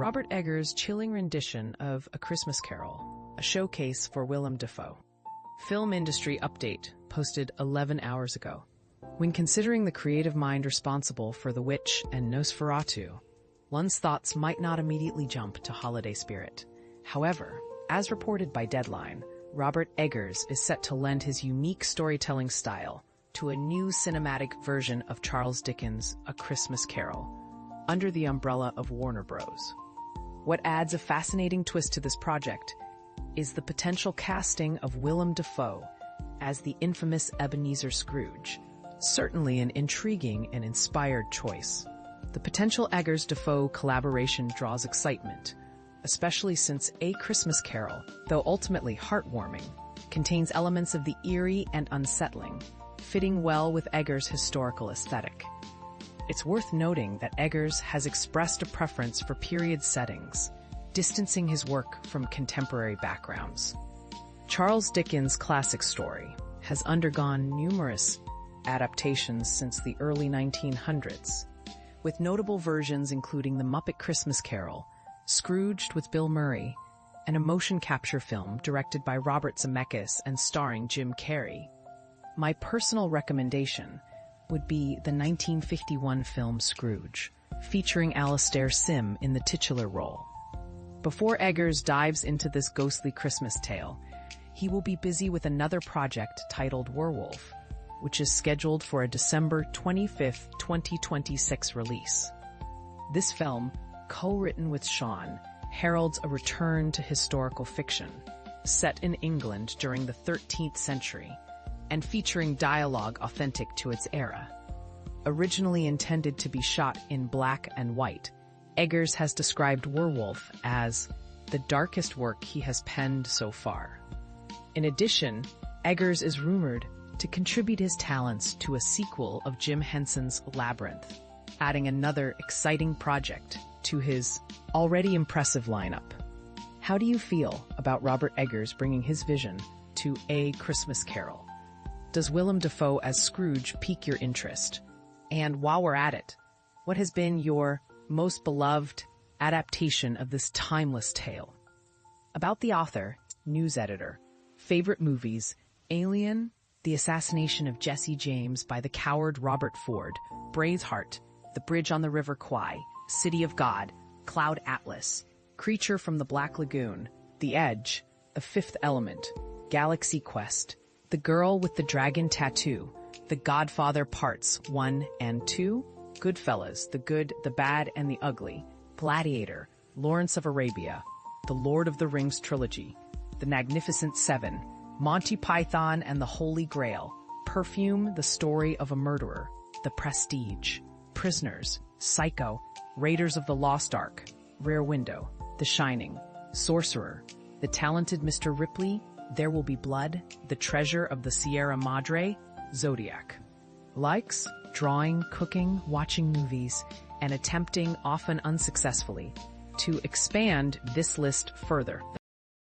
Robert Eggers' chilling rendition of A Christmas Carol, a showcase for Willem Dafoe. Film Industry Update, posted 11 hours ago. When considering the creative mind responsible for The Witch and Nosferatu, one's thoughts might not immediately jump to holiday spirit. However, as reported by Deadline, Robert Eggers is set to lend his unique storytelling style to a new cinematic version of Charles Dickens' A Christmas Carol, under the umbrella of Warner Bros. What adds a fascinating twist to this project is the potential casting of Willem Dafoe as the infamous Ebenezer Scrooge, certainly an intriguing and inspired choice. The potential Eggers-Dafoe collaboration draws excitement, especially since A Christmas Carol, though ultimately heartwarming, contains elements of the eerie and unsettling, fitting well with Eggers' historical aesthetic. It's worth noting that Eggers has expressed a preference for period settings, distancing his work from contemporary backgrounds. Charles Dickens' classic story has undergone numerous adaptations since the early 1900s, with notable versions including The Muppet Christmas Carol, Scrooged with Bill Murray, and a motion capture film directed by Robert Zemeckis and starring Jim Carrey. My personal recommendation would be the 1951 film Scrooge, featuring Alastair Sim in the titular role. Before Eggers dives into this ghostly Christmas tale, he will be busy with another project titled Werwulf, which is scheduled for a December 25, 2026 release. This film, co-written with Sean, heralds a return to historical fiction, set in England during the 13th century, and featuring dialogue authentic to its era. Originally intended to be shot in black and white, Eggers has described Werwulf as the darkest work he has penned so far. In addition, Eggers is rumored to contribute his talents to a sequel of Jim Henson's Labyrinth, adding another exciting project to his already impressive lineup. How do you feel about Robert Eggers bringing his vision to A Christmas Carol? Does Willem Dafoe as Scrooge pique your interest? And while we're at it, what has been your most beloved adaptation of this timeless tale? About the author, news editor, favorite movies, Alien, The Assassination of Jesse James by the Coward Robert Ford, Braveheart, The Bridge on the River Kwai, City of God, Cloud Atlas, Creature from the Black Lagoon, The Edge, The Fifth Element, Galaxy Quest, The Girl with the Dragon Tattoo, The Godfather Parts 1 and 2, Goodfellas, The Good, the Bad, and the Ugly, Gladiator, Lawrence of Arabia, The Lord of the Rings Trilogy, The Magnificent Seven, Monty Python and the Holy Grail, Perfume, The Story of a Murderer, The Prestige, Prisoners, Psycho, Raiders of the Lost Ark, Rear Window, The Shining, Sorcerer, The Talented Mr. Ripley, There Will Be Blood, The Treasure of the Sierra Madre, Zodiac. Likes, drawing, cooking, watching movies, and attempting, often unsuccessfully, to expand this list further.